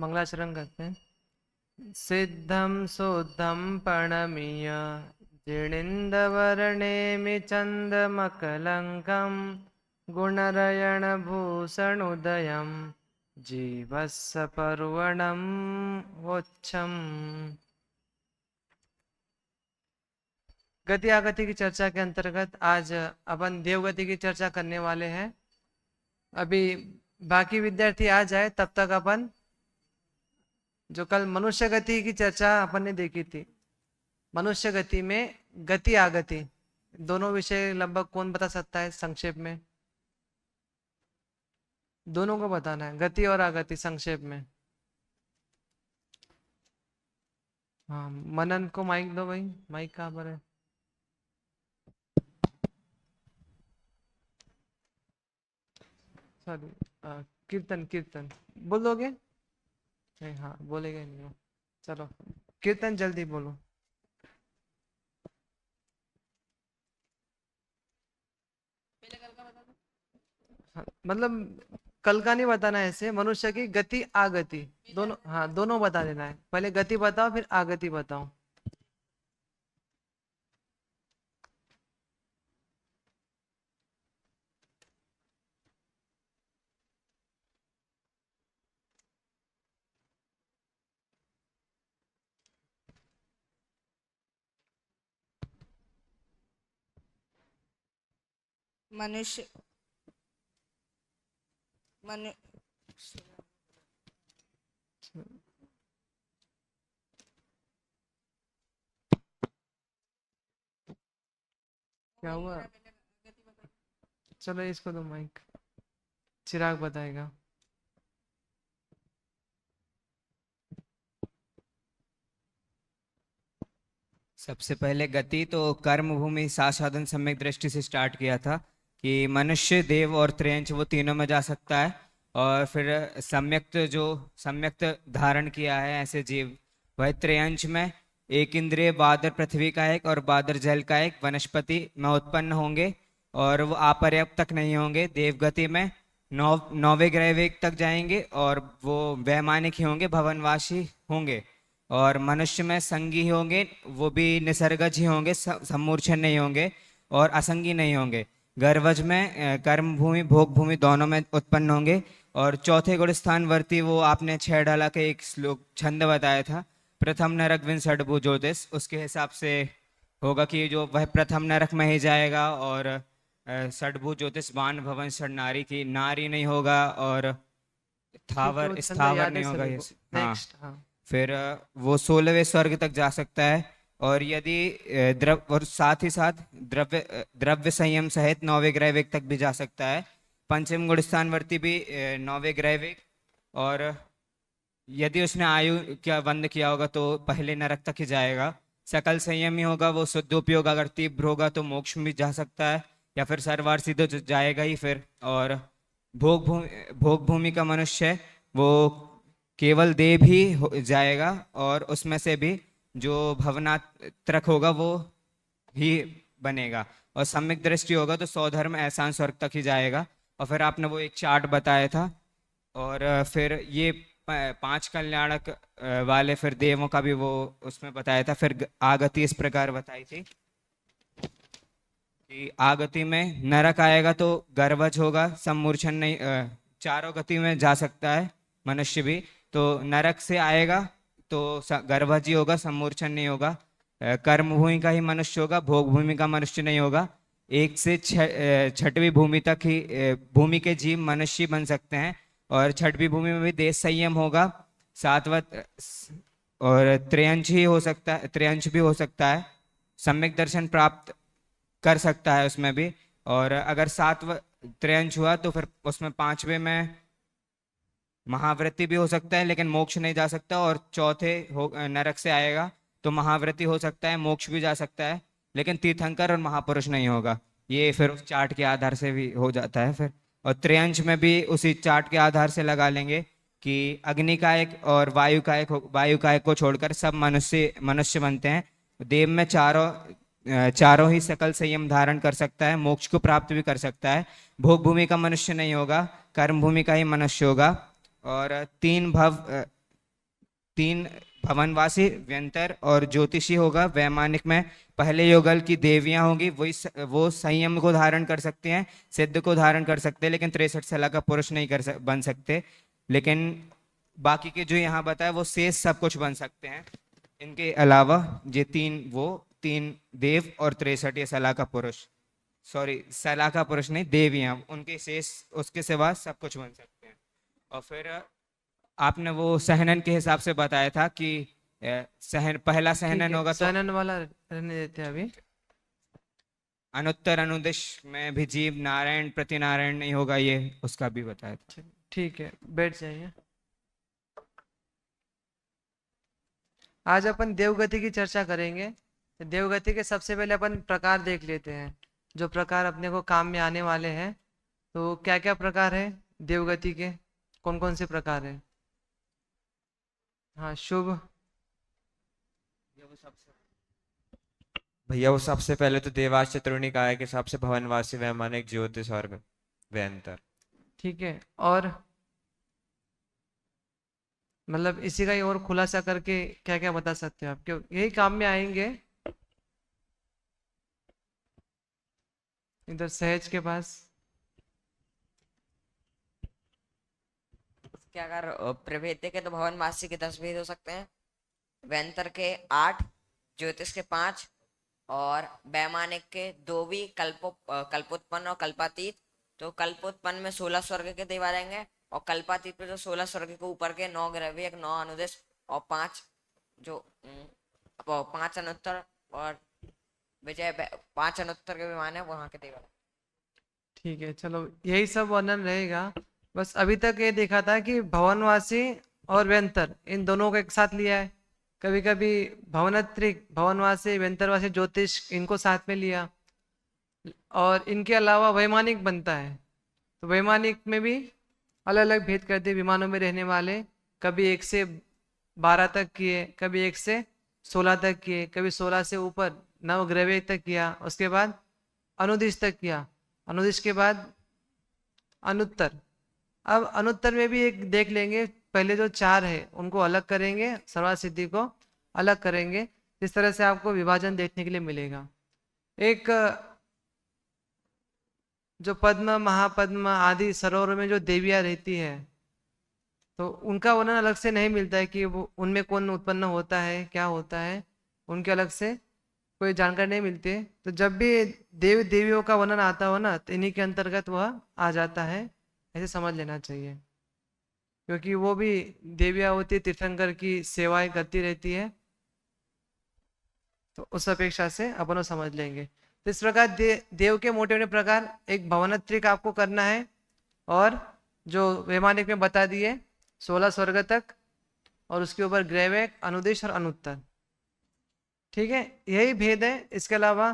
मंगलाचरण करते हैं। सिद्धं शुद्धं प्रणमीय जिणेन्द्रवर्णेमि चन्दमकलङ्कं गुणरयणभूषणोदयं जीवस्य पर्वणं वोच्छम्। गति आगति की चर्चा के अंतर्गत आज अपन देवगति की चर्चा करने वाले हैं। अभी बाकी विद्यार्थी आ जाए तब तक अपन जो कल मनुष्य गति की चर्चा अपन ने देखी थी, मनुष्य गति में गति आगति दोनों विषय लगभग कौन बता सकता है संक्षेप में? दोनों को बताना है, गति और आगति संक्षेप में। हाँ, मनन को माइक दो भाई, माइक कहाँ पर है? सॉरी, कीर्तन कीर्तन बोलोगे? नहीं, हाँ बोलेगा नहीं वो। चलो कीर्तन जल्दी बोलो। हाँ, मतलब कल का नहीं बताना है, ऐसे मनुष्य की गति आगति दोनों, हाँ दोनों बता देना है। पहले गति बताओ फिर आगति बताओ। मनुष्य मनु क्या हुआ? चलो इसको दो माइक, चिराग बताएगा। सबसे पहले गति तो कर्म भूमि सात साधन सम्यक दृष्टि से स्टार्ट किया था कि मनुष्य देव और त्रियंच वो तीनों में जा सकता है। और फिर सम्यक्त जो सम्यक्त धारण किया है ऐसे जीव, वह त्रियंच में एक इंद्रिय बादर पृथ्वी का एक और बादर जल का एक वनस्पति में उत्पन्न होंगे और वो अपर्याप्त तक नहीं होंगे। देवगति में नौवे ग्रह वेग तक जाएंगे और वो वैमानिक ही होंगे, भवनवासी होंगे। और मनुष्य में संगी ही होंगे, वो भी निसर्गज ही होंगे, सम्मूर्छन नहीं होंगे और असंगी नहीं होंगे। गर्भज में कर्म भूमि भोग भूमि दोनों में उत्पन्न होंगे। और चौथे गुण स्थान वर्ती वो आपने 6 डाला के एक श्लोक छंद बताया था, प्रथम नरक विन षडभु ज्योतिष, उसके हिसाब से होगा कि जो वह प्रथम नरक में ही जाएगा। और षडभु ज्योतिष बान भवन षड नारी की नारी नहीं होगा और ठीक है, वो स्थावर छंद स्थावर याद है नहीं होगा। सभी को। हाँ, नेक्स्ट, हाँ। फिर वो 16वें स्वर्ग तक जा सकता है। और यदि द्रव और साथ ही साथ द्रव्य संयम सहित 9वें ग्रह वेग तक भी जा सकता है। पंचम गुण स्थानवर्ती भी 9वें ग्रह वेग। और यदि उसने आयु क्या बंद किया होगा तो पहले नरक तक ही जाएगा। सकल संयम ही होगा, वो शुद्ध उपयोग अगर तीव्र होगा तो मोक्ष में भी जा सकता है या फिर सर्वार सीधे तो जाएगा ही फिर। और भोग भूमि का मनुष्य है, वो केवल देव ही जाएगा और उसमें से भी जो भवनात्रक होगा वो ही बनेगा। और सम्यक दृष्टि होगा तो सौधर्म एहसान स्वर्ग तक ही जाएगा। और फिर आपने वो एक चार्ट बताया था। और फिर ये 5 कल्याणक वाले फिर देवों का भी वो उसमें बताया था। फिर आगति इस प्रकार बताई थी कि आगति में नरक आएगा तो गर्भज होगा, सम्मूर्छन नहीं, चारों गति में जा सकता है मनुष्य भी। तो नरक से आएगा तो गर्भज ही होगा, सम्मूर्छन नहीं होगा। कर्म भूमि का ही मनुष्य होगा, भोग भूमि का मनुष्य नहीं होगा। 1 से 6वीं भूमि तक ही भूमि के जीव मनुष्य बन सकते हैं। और 6वीं भूमि में भी देश संयम होगा। 7वां और त्रियंश ही हो सकता है, त्रियंश भी हो सकता है। सम्यक दर्शन प्राप्त कर सकता है उसमें भी। और अगर 7वां त्रियंश हुआ तो फिर उसमें 5वें में महावृत्ति भी हो सकता है लेकिन मोक्ष नहीं जा सकता। और चौथे नरक से आएगा तो महावृत्ति हो सकता है, मोक्ष भी जा सकता है, लेकिन तीर्थंकर और महापुरुष नहीं होगा। ये फिर उस चार्ट के आधार से भी हो जाता है फिर। और त्रियंश में भी उसी चार्ट के आधार से लगा लेंगे कि अग्नि का एक और वायु का एक, वायु का एक को छोड़कर सब मनुष्य बनते हैं। देव में चारों ही सकल संयम धारण कर सकता है, मोक्ष को प्राप्त भी कर सकता है। भोग भूमि का मनुष्य नहीं होगा, कर्म भूमि का ही मनुष्य होगा। और तीन भवनवासी, व्यंतर और ज्योतिषी होगा। वैमानिक में पहले युगल की देवियां होंगी, वो संयम को धारण कर सकते हैं, सिद्ध को धारण कर सकते हैं, लेकिन 63 साल का पुरुष नहीं बन सकते। लेकिन बाकी के जो यहाँ बताया वो शेष सब कुछ बन सकते हैं। इनके अलावा ये तीन देव और 63 साल का पुरुष, सॉरी साल का पुरुष नहीं, देवियां, उनके शेष उसके सिवा सब कुछ बन सकते हैं। और फिर आपने वो सहनन के हिसाब से बताया था कि पहला ठीक सहनन है, होगा तो सहनन वाला रहने देते हैं अभी। अनुत्तर अनुदिश में भी जीव नारायण प्रतिनारायण नहीं होगा, ये उसका भी बताया था। ठीक है, बैठ जाइए। आज अपन देवगति की चर्चा करेंगे। देवगति के सबसे पहले अपन प्रकार देख लेते हैं, जो प्रकार अपने को काम में आने वाले हैं। तो क्या क्या प्रकार है देवगति के, कौन कौन से प्रकार है? हाँ, शुभ। भैया वो सबसे पहले तो देवास चतुर्णी काय के हिसाब से भवनवासी, वैमानिक, ज्योतिष और व्यंतर। ठीक है, और मतलब इसी का ही और खुलासा करके क्या क्या बता सकते हो आप, क्यों यही काम में आएंगे। इधर सहज के पास। उसके अगर प्रभेद देखें तो भवनवासी के 10 भेद हो सकते हैं, व्यंतर के 8, ज्योतिष के 5 और वैमानिक के 2 भी कल्पोत्पन्न और कल्पातीत। तो कल्पोत्पन्न में 16 स्वर्ग के देव आ जाएंगे और कल्पातीत पे जो 16 स्वर्ग के ऊपर के 9 ग्रह, 9 अनुदेश और 5 जो 5 अनुत्तर और विजय 5 अनुत्तर के विमान है वहां के देव। ठीक है, चलो यही सब वर्णन रहेगा। बस अभी तक ये देखा था कि भवनवासी और व्यंतर इन दोनों को एक साथ लिया है। कभी कभी भवनत्रिक, भवनवासी, व्यंतरवासी, ज्योतिष इनको साथ में लिया। और इनके अलावा वैमानिक बनता है, तो वैमानिक में भी अलग अलग भेद कर दिए। विमानों में रहने वाले कभी 1 से 12 तक किए, कभी 1 से 16 तक किए, कभी 16 से ऊपर नवग्रह तक किया। उसके बाद अनुदिश तक किया, अनुदिश के बाद अनुत्तर। अब अनुत्तर में भी एक देख लेंगे, पहले जो 4 है उनको अलग करेंगे, सर्वार्थ सिद्धि को अलग करेंगे। इस तरह से आपको विभाजन देखने के लिए मिलेगा। एक जो पद्म, महापद्म आदि सरोवर में जो देवियां रहती है, तो उनका वर्णन अलग से नहीं मिलता है कि वो उनमें कौन उत्पन्न होता है, क्या होता है, उनके अलग से कोई जानकारी नहीं मिलती है। तो जब भी देव देवियों का वर्णन आता हो ना, तो इन्हीं के अंतर्गत वह आ जाता है, ऐसे समझ लेना चाहिए। क्योंकि वो भी देवियां होती, तीर्थंकर की सेवाएं करती रहती है, तो उस अपेक्षा से अपन वो समझ लेंगे। तो इस प्रकार देव के मोटे मोटे प्रकार, एक भवनत्रिक आपको करना है, और जो वैमानिक में बता दिए 16 स्वर्ग तक, और उसके ऊपर ग्रैवेक, अनुदिश और अनुत्तर। ठीक है, यही भेद है। इसके अलावा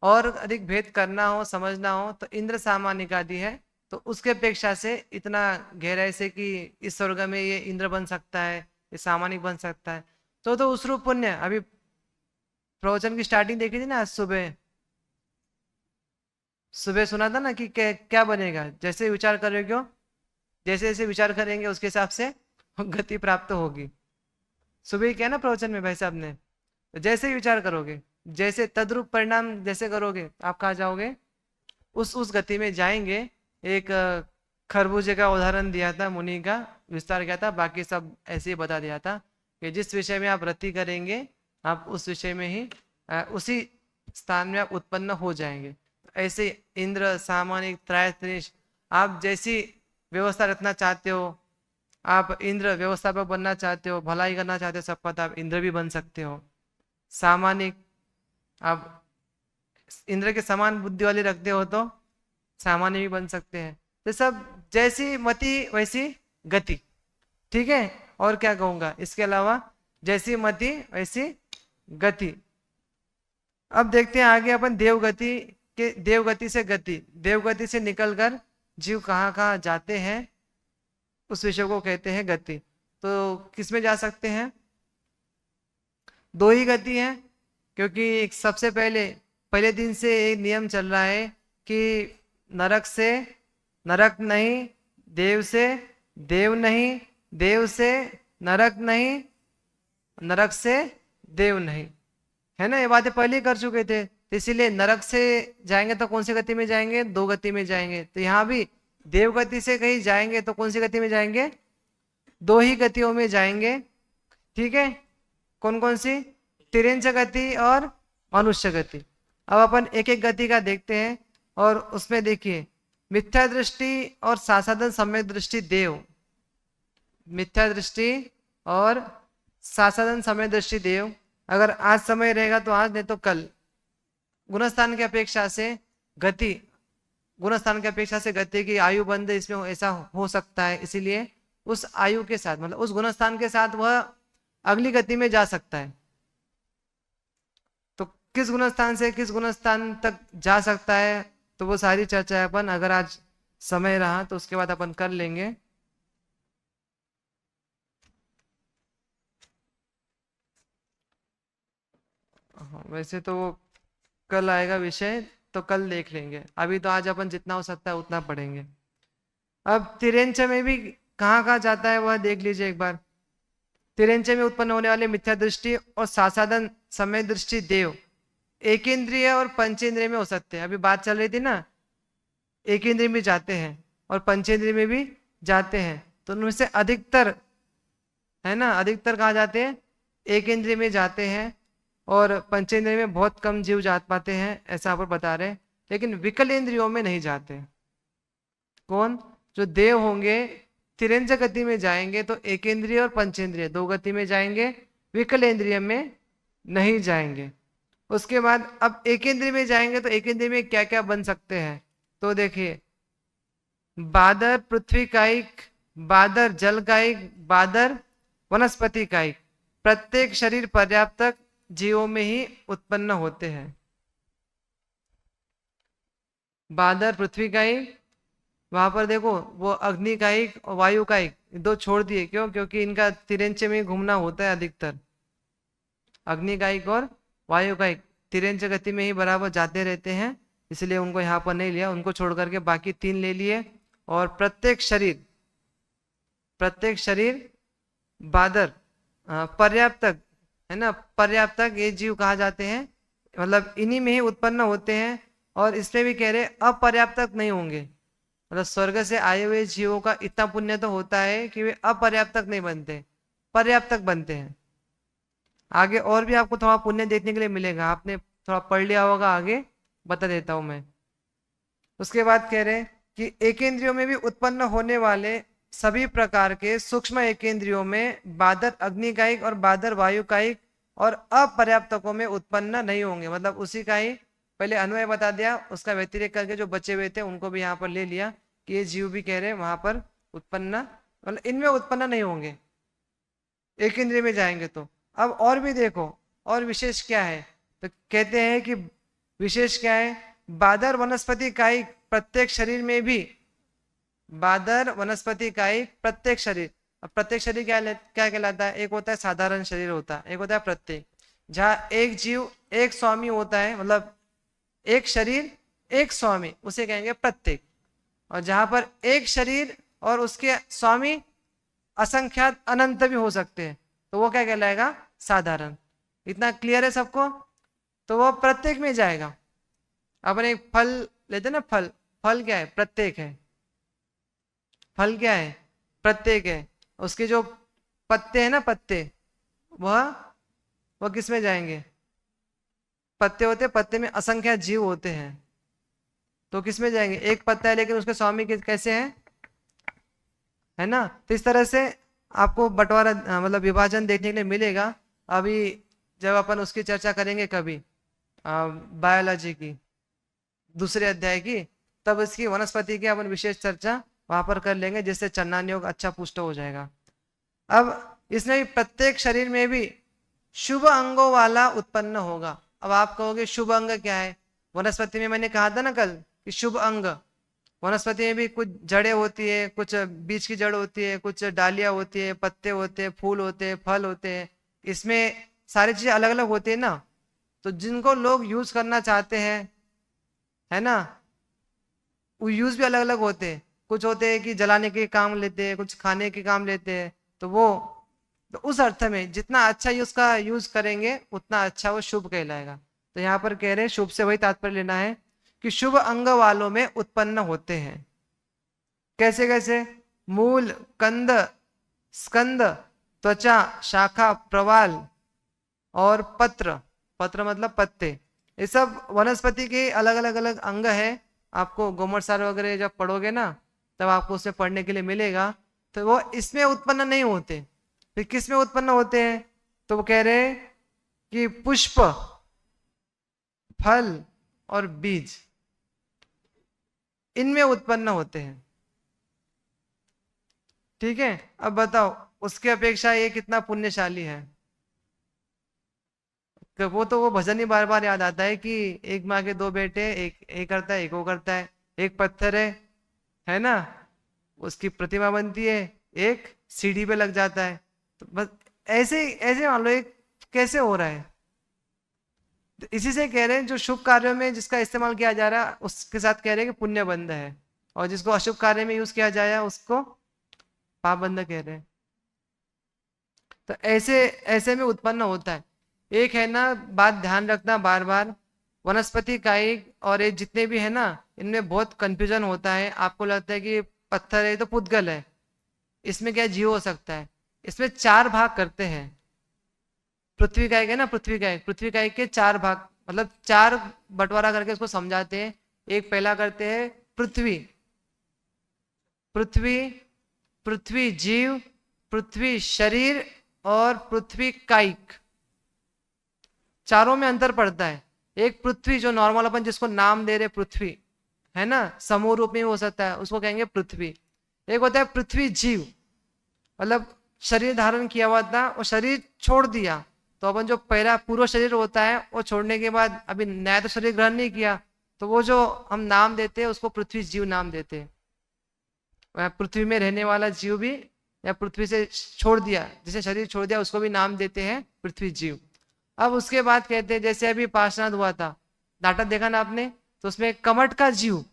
और अधिक भेद करना हो, समझना हो, तो इंद्र सामानिक आदि है, तो उसके अपेक्षा से इतना गहराई से कि इस स्वर्ग में ये इंद्र बन सकता है, ये सामानिक बन सकता है, तो उस रूप पुण्य। अभी प्रवचन की स्टार्टिंग देखी थी ना, आज सुबह सुबह सुना था ना कि क्या बनेगा, जैसे विचार करोगे, जैसे जैसे विचार करेंगे उसके हिसाब से गति प्राप्त होगी। सुबह क्या ना प्रवचन में भाई साहब ने, तो जैसे ही विचार करोगे, जैसे तद्रूप परिणाम जैसे करोगे, आप कहाँ जाओगे, उस गति में जाएंगे। एक खरबूजे का उदाहरण दिया था, मुनि का विस्तार किया था, बाकी सब ऐसे ही बता दिया था कि जिस विषय में आप रति करेंगे, आप उस विषय में ही उसी स्थान में आप उत्पन्न हो जाएंगे। ऐसे इंद्र, सामानिक, त्रैत्रिश, आप जैसी व्यवस्था रखना चाहते हो, आप इंद्र व्यवस्थापक बनना चाहते हो, भलाई करना चाहते हो सबका, तो आप इंद्र भी बन सकते हो। सामानिक, आप इंद्र के समान बुद्धि वाली रखते हो तो सामान्य भी बन सकते हैं। तो सब जैसी मति वैसी गति। ठीक है, और क्या कहूंगा इसके अलावा, जैसी मति वैसी गति। अब देखते हैं आगे अपन देवगति के, देवगति से गति, देवगति से निकलकर जीव कहाँ कहाँ जाते हैं, उस विषय को कहते हैं गति। तो किसमें जा सकते हैं? 2 ही गति है, क्योंकि सबसे पहले दिन से एक नियम चल रहा है कि नरक से नरक नहीं, देव से देव नहीं, देव से नरक नहीं, नरक से देव नहीं, है ना। ये बातें पहले ही कर चुके थे, तो इसीलिए नरक से जाएंगे तो कौन सी गति में जाएंगे, 2 गति में जाएंगे। तो यहाँ भी देव गति से कहीं जाएंगे तो कौन सी गति में जाएंगे, 2 ही गतियों में जाएंगे। ठीक है, कौन कौन सी, तिरंज गति और मनुष्य गति। अब अपन एक एक गति का देखते हैं, और उसमें देखिए मिथ्या दृष्टि और सासाधन सम्यक दृष्टि देव, मिथ्या दृष्टि और सासाधन समय दृष्टि देव। अगर आज समय रहेगा तो आज, नहीं तो कल। गुणस्थान की अपेक्षा से गति, गुणस्थान की अपेक्षा से गति की आयु बंद इसमें ऐसा हो सकता है, इसीलिए उस आयु के साथ मतलब उस गुणस्थान के साथ वह अगली गति में जा सकता है। तो किस गुणस्थान से किस गुणस्थान तक जा सकता है, तो वो सारी चर्चा अपन अगर आज समय रहा तो उसके बाद अपन कर लेंगे। वैसे तो वो कल आएगा विषय, तो कल देख लेंगे। अभी तो आज अपन जितना हो सकता है उतना पढ़ेंगे। अब तिरेंच में भी कहाँ कहाँ जाता है वह देख लीजिए एक बार। तिरेंच में उत्पन्न होने वाले मिथ्या दृष्टि और सासाधन समय दृष्टि देव एक इंद्रिय और पंचेंद्रिय में हो सकते हैं। अभी बात चल रही थी ना, एक इंद्रिय में जाते हैं और पंचेंद्रिय में भी जाते हैं, तो उनमें से अधिकतर, है ना, अधिकतर कहाँ जाते हैं, एक इंद्रिय में जाते हैं, और पंचेंद्रिय में बहुत कम जीव जा पाते हैं, ऐसा आप बता रहे हैं। लेकिन विकल इंद्रियों में नहीं जाते। कौन, जो देव होंगे तिरंज गति में जाएंगे तो एक इंद्रिय और पंचेंद्रिय 2 गति में जाएंगे, विकल इंद्रिय में नहीं जाएंगे। उसके बाद अब एक इंद्रिय में जाएंगे तो एक इंद्रिय में क्या क्या बन सकते हैं, तो देखिए बादर पृथ्वी कायिक, बादर जल कायिक, बादर वनस्पति कायिक। प्रत्येक शरीर पर्याप्तक जीवों में ही उत्पन्न होते हैं। बादर पृथ्वी कायिक, वहां पर देखो वो अग्नि कायिक और वायु कायिक 2 छोड़ दिए, क्यों, क्योंकि इनका तिरंच में घूमना होता है अधिकतर। अग्नि कायिक और वायु कायिक तिरंच गति में ही बराबर जाते रहते हैं, इसलिए उनको यहाँ पर नहीं लिया, उनको छोड़ करके बाकी 3 ले लिए। और प्रत्येक शरीर बादर पर्याप्तक, है ना, पर्याप्तक ये जीव कहा जाते हैं, मतलब इन्हीं में ही उत्पन्न होते हैं। और इसमें भी कह रहे अपर्याप्तक नहीं होंगे, मतलब स्वर्ग से आए हुए जीवों का इतना पुण्य तो होता है कि वे अपर्याप्तक नहीं बनते, पर्याप्तक बनते हैं। आगे और भी आपको थोड़ा पुण्य देखने के लिए मिलेगा, आपने थोड़ा पढ़ लिया होगा, आगे बता देता हूं मैं। उसके बाद कह रहे कि एकेंद्रियों में भी उत्पन्न होने वाले सभी प्रकार के सूक्ष्म एकेंद्रियों में बादर अग्निकायिक और बादर वायुकायिक और अपर्याप्तकों में उत्पन्न नहीं होंगे। मतलब उसी का ही पहले अन्वय बता दिया, उसका व्यतिरेक करके जो बचे हुए थे उनको भी यहाँ पर ले लिया कि ये जीव भी कह रहे हैं वहां पर उत्पन्न, मतलब इनमें उत्पन्न नहीं होंगे एक इंद्रिय में जाएंगे तो। अब और भी देखो और विशेष क्या है, तो कहते हैं कि विशेष क्या है, बादर वनस्पति कायिक प्रत्येक शरीर में भी, बादर वनस्पति कायिक प्रत्येक शरीर। अब प्रत्येक शरीर क्या कहलाता है, एक होता है साधारण शरीर होता है, एक होता है प्रत्येक, जहाँ एक जीव एक स्वामी होता है, मतलब एक शरीर एक स्वामी, उसे कहेंगे प्रत्येक। और जहां पर एक शरीर और उसके स्वामी असंख्यात अनंत भी हो सकते हैं, तो वो क्या कहलाएगा, साधारण। इतना क्लियर है सबको, तो वो प्रत्येक में जाएगा। अपन एक फल लेते ना, फल क्या है, प्रत्येक है। फल क्या है, प्रत्येक है। उसके जो पत्ते हैं ना, पत्ते, वह किस में जाएंगे, पत्ते होते, पत्ते में असंख्य जीव होते हैं, तो किस में जाएंगे, एक पत्ता है लेकिन उसके स्वामी कैसे हैं, है ना। तो इस तरह से आपको बंटवारा मतलब विभाजन देखने के लिए मिलेगा। अभी जब अपन उसकी चर्चा करेंगे कभी बायोलॉजी की दूसरे अध्याय की, तब इसकी वनस्पति की अपन विशेष चर्चा वहां पर कर लेंगे, जिससे चन्नान योग अच्छा पुष्ट हो जाएगा। अब इसमें प्रत्येक शरीर में भी शुभ अंगों वाला उत्पन्न होगा। अब आप कहोगे शुभ अंग क्या है, वनस्पति में मैंने कहा था ना कल कि शुभ अंग, वनस्पति में भी कुछ जड़ें होती है, कुछ बीज की जड़ होती है, कुछ डालियां होती है, पत्ते होते हैं, फूल होते हैं, फल होते हैं, इसमें सारी चीजें अलग अलग होती है ना। तो जिनको लोग यूज करना चाहते हैं, है ना, वो यूज भी अलग अलग होते हैं। कुछ होते हैं कि जलाने के काम लेते हैं, कुछ खाने के काम लेते हैं, तो वो तो उस अर्थ में जितना अच्छा उसका यूज करेंगे उतना अच्छा वो शुभ कहलाएगा। तो यहाँ पर कह रहे हैं शुभ से वही तात्पर्य लेना है कि शुभ अंग वालों में उत्पन्न होते हैं। कैसे कैसे? मूल, कंद, स्कंद, त्वचा, शाखा, प्रवाल और पत्र। पत्र मतलब पत्ते। ये सब वनस्पति के अलग अलग अलग अंग है। आपको गोमरसार वगैरह जब पढ़ोगे ना तब आपको उसमें पढ़ने के लिए मिलेगा। तो वो इसमें उत्पन्न नहीं होते, फिर किस में उत्पन्न होते हैं? तो वो कह रहे हैं कि पुष्प, फल और बीज इनमें उत्पन्न होते हैं। ठीक है, अब बताओ उसके अपेक्षा ये कितना पुण्यशाली है। वो भजन ही बार बार याद आता है कि एक माँ के दो बेटे, एक करता है, एक वो करता है। एक पत्थर है ना, उसकी प्रतिमा बनती है, एक सीढ़ी पे लग जाता है। तो बस ऐसे ऐसे मान लो एक कैसे हो रहा है। तो इसी से कह रहे हैं जो शुभ कार्यों में जिसका इस्तेमाल किया जा रहा है उसके साथ कह रहे हैं कि पुण्य बंध है, और जिसको अशुभ कार्य में यूज किया जाए उसको पाप बंध कह रहे हैं। तो ऐसे ऐसे में उत्पन्न होता है। एक है ना बात ध्यान रखना बार बार, वनस्पति कायिक और ये जितने भी है ना इनमें बहुत कंफ्यूजन होता है। आपको लगता है कि पत्थर है तो पुद्गल है, इसमें क्या जीव हो सकता है? इसमें 4 भाग करते हैं। पृथ्वी कायिक है ना, पृथ्वी कायिक के 4 भाग, मतलब 4 बंटवारा करके उसको समझाते हैं। एक पहला करते हैं पृथ्वी, पृथ्वी, पृथ्वी जीव, पृथ्वी शरीर और पृथ्वी कायिक। चारों में अंतर पड़ता है। एक पृथ्वी जो नॉर्मल अपन जिसको नाम दे रहे पृथ्वी है ना, समूह रूप में हो सकता है, उसको कहेंगे पृथ्वी। एक होता है पृथ्वी जीव, मतलब शरीर धारण किया हुआ था और शरीर छोड़ दिया, तो अपन जो पहला पूर्व शरीर होता है वो छोड़ने के बाद अभी नया तो शरीर ग्रहण नहीं किया, तो वो जो हम नाम देते हैं उसको पृथ्वी जीव नाम देते हैं। पृथ्वी में रहने वाला जीव भी, या पृथ्वी से छोड़ दिया, जिसे शरीर छोड़ दिया उसको भी नाम देते हैं पृथ्वी जीव। अब उसके बाद कहते हैं जैसे अभी पार्श्वनाथ हुआ था, नाटक देखा ना आपने, तो उसमें कमट का जीव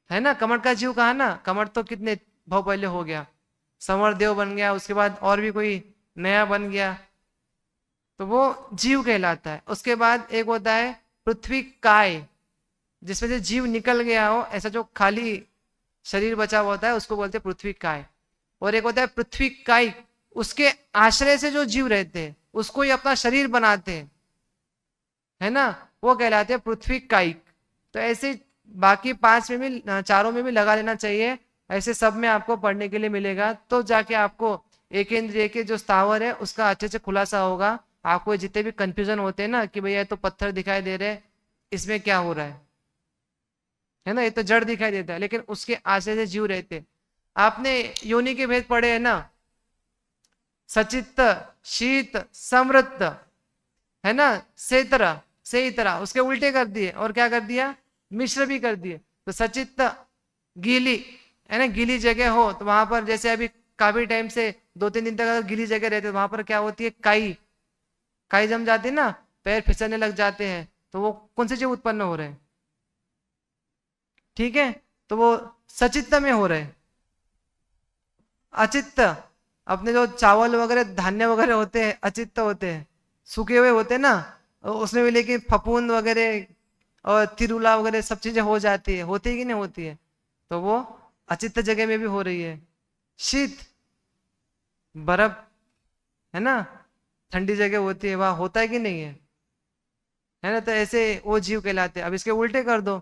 है ना, कमट का जीव कहा ना, कमट तो कितने भाव पहले हो गया, संवर देव बन गया, उसके बाद और भी कोई नया बन गया, तो वो जीव कहलाता है। उसके बाद एक होता है पृथ्वी काय, जिसमें से जीव निकल गया हो, ऐसा जो खाली शरीर बचा हुआ होता है उसको बोलते हैं पृथ्वी काय। और एक होता है पृथ्वी कायिक, उसके आश्रय से जो जीव रहते हैं उसको ही अपना शरीर बनाते हैं, है ना, वो कहलाते हैं पृथ्वी कायिक। तो ऐसे बाकी 5 में भी, 4 में भी लगा लेना चाहिए, ऐसे सब में आपको पढ़ने के लिए मिलेगा, तो जाके आपको एकेंद्रिय के जो स्थावर है उसका अच्छे से खुलासा होगा। आपको जितने भी कंफ्यूजन होते हैं ना कि भैया तो पत्थर दिखाई दे रहे इसमें क्या हो रहा है ना, ये तो जड़ दिखाई देता है, लेकिन उसके आश्रय से जीव रहते। आपने योनि के भेद पढ़े है ना, सचित्त, शीत, समृत, है ना, सेतरा, से इतरा, उसके उल्टे कर दिए और क्या कर दिया, मिश्र भी कर दिए। तो सचित्त गीली है ना, गीली जगह हो तो वहां पर जैसे अभी काफी टाइम से 2-3 दिन तक अगर गीली जगह रहती है वहां पर क्या होती है, काई, काई जम जाती है ना, पैर फिसलने लग जाते हैं, तो वो कौन से जीव उत्पन्न हो रहे हैं? ठीक है, तो वो सचित्त में हो रहे। अचित्त, अपने जो चावल वगैरह धान्य वगैरह होते हैं अचित्त होते हैं, सूखे हुए होते हैं ना, उसमें भी लेकिन फफूंद वगैरह और तिरुला वगैरह सब चीजें हो जाती है, होती है कि नहीं होती है, तो वो अचित्त जगह में भी हो रही है। शीत, बर्फ है ना, ठंडी जगह होती है, वहां होता है कि नहीं है ना, तो ऐसे वो जीव कहलाते हैं। अब इसके उल्टे कर दो,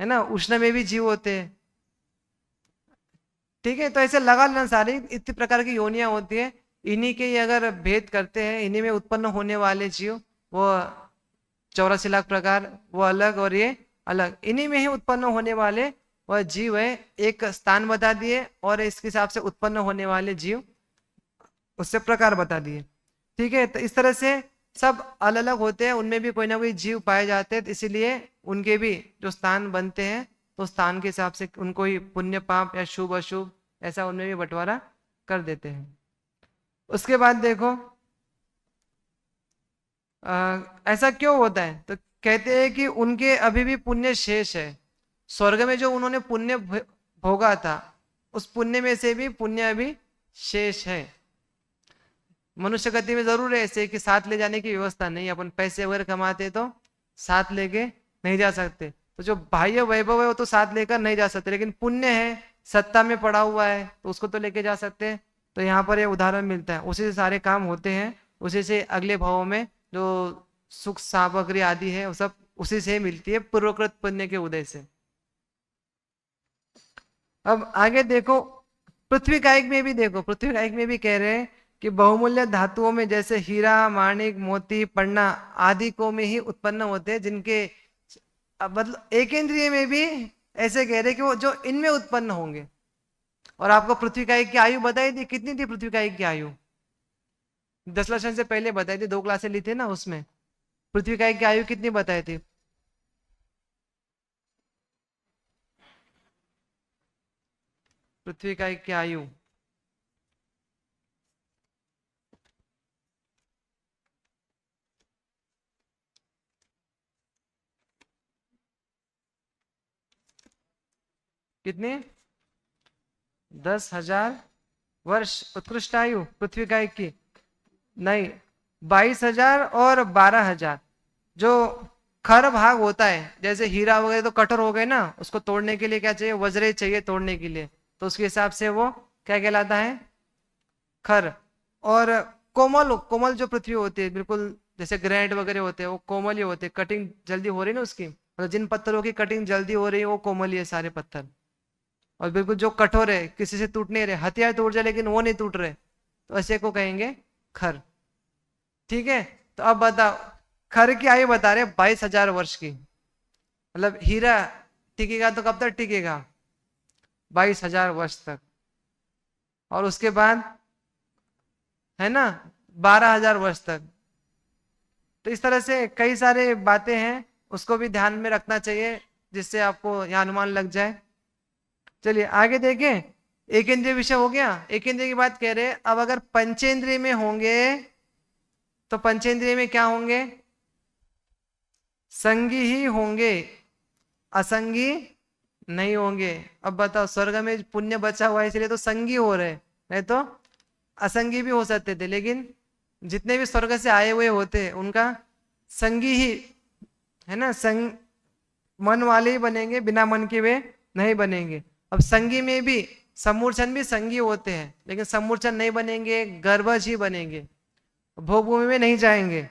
है ना, उष्ण में भी जीव होते हैं। ठीक है, तो ऐसे लगा लेना, सारी इतनी प्रकार की योनियां होती है, इन्हीं के ही अगर भेद करते हैं, इन्हीं में उत्पन्न होने वाले जीव वो 84 लाख प्रकार वो अलग और ये अलग, इन्हीं में ही उत्पन्न होने वाले वह जीव है। एक स्थान बता दिए और इसके हिसाब से उत्पन्न होने वाले जीव उससे प्रकार बता दिए। ठीक है, तो इस तरह से सब अलग अलग होते हैं, उनमें भी कोई ना कोई जीव पाए जाते हैं, तो इसीलिए उनके भी जो स्थान बनते हैं तो स्थान के हिसाब से उनको ही पुण्य पाप या शुभ अशुभ ऐसा उनमें भी बंटवारा कर देते हैं। उसके बाद देखो ऐसा क्यों होता है, तो कहते हैं कि उनके अभी भी पुण्य शेष है। स्वर्ग में जो उन्होंने पुण्य भोगा था उस पुण्य में से भी पुण्य अभी शेष है। मनुष्य गति में जरूर है ऐसे कि साथ ले जाने की व्यवस्था नहीं, अपन पैसे वगैरह कमाते तो साथ लेके नहीं जा सकते, तो जो बाह्य वैभव है वो तो साथ लेकर नहीं जा सकते, लेकिन पुण्य है, सत्ता में पड़ा हुआ है, तो उसको तो लेके जा सकते हैं। तो यहाँ पर ये उदाहरण मिलता है, उसी से सारे काम होते हैं, उसी से अगले भावों में जो सुख सामग्री आदि है वो सब उसी से मिलती है, पूर्वकृत पुण्य के उदय से। अब आगे देखो, पृथ्वी कायिक में भी देखो, पृथ्वी कायिक में भी कह रहे हैं कि बहुमूल्य धातुओं में जैसे हीरा, माणिक, मोती, पन्ना आदि को में ही उत्पन्न होते हैं, जिनके मतलब एक इंद्रिय में भी ऐसे कह रहे कि वो जो इनमें उत्पन्न होंगे। और आपको पृथ्वी कायिक की आयु बताई थी, कितनी थी पृथ्वी कायिक की आयु? 10 लक्षण से पहले बताई थी, 2 क्लासें ली थी ना, उसमें पृथ्वी कायिक की आयु कितनी बताई थी? पृथ्वी कायिक की आयु कितनी? 10,000 वर्ष उत्कृष्ट आयु पृथ्वी कायिक की? नहीं, 22,000 और 12,000। जो खर भाग होता है, जैसे हीरा वगैरह तो कठोर हो गए ना, उसको तोड़ने के लिए क्या चाहिए? वज्र चाहिए तोड़ने के लिए, तो उसके हिसाब से वो क्या कहलाता है? खर। और कोमल, कोमल जो पृथ्वी होती है बिल्कुल जैसे ग्रेनाइट वगैरह होते हैं, वो कोमल ही होते हैं, कटिंग जल्दी हो रही है ना उसकी, मतलब जिन पत्थरों की कटिंग जल्दी हो रही है वो कोमल ही है सारे पत्थर। और बिल्कुल जो कठोर है, किसी से टूट नहीं रहे, हथियार टूट जाए लेकिन वो नहीं टूट रहे, तो ऐसे को कहेंगे खर। ठीक है, तो अब बताओ, खर की आयु बता रहे 22,000 वर्ष की, मतलब हीरा टिकेगा तो कब तक टिकेगा? 22,000 वर्ष तक। और उसके बाद है ना 12,000 वर्ष तक। तो इस तरह से कई सारे बातें हैं, उसको भी ध्यान में रखना चाहिए, जिससे आपको यहाँ अनुमान लग जाए। चलिए आगे देखें, एक इंद्रिय विषय हो गया। एक इंद्रिय की बात कह रहे हैं, अब अगर पंचेंद्रिय में होंगे तो पंचेंद्रिय में क्या होंगे? संगी ही होंगे, असंगी नहीं होंगे। अब बताओ, स्वर्ग में पुण्य बचा हुआ है इसलिए तो संगी हो रहे, नहीं तो असंगी भी हो सकते थे, लेकिन जितने भी स्वर्ग से आए हुए होते उनका संगी ही है ना, संग मन वाले ही बनेंगे, बिना मन के वे नहीं बनेंगे। अब संगी में भी सम्मूर्छन भी संगी होते हैं, लेकिन सम्मूर्छन नहीं बनेंगे, गर्भज ही बनेंगे, भोग भूमि में नहीं जाएंगे।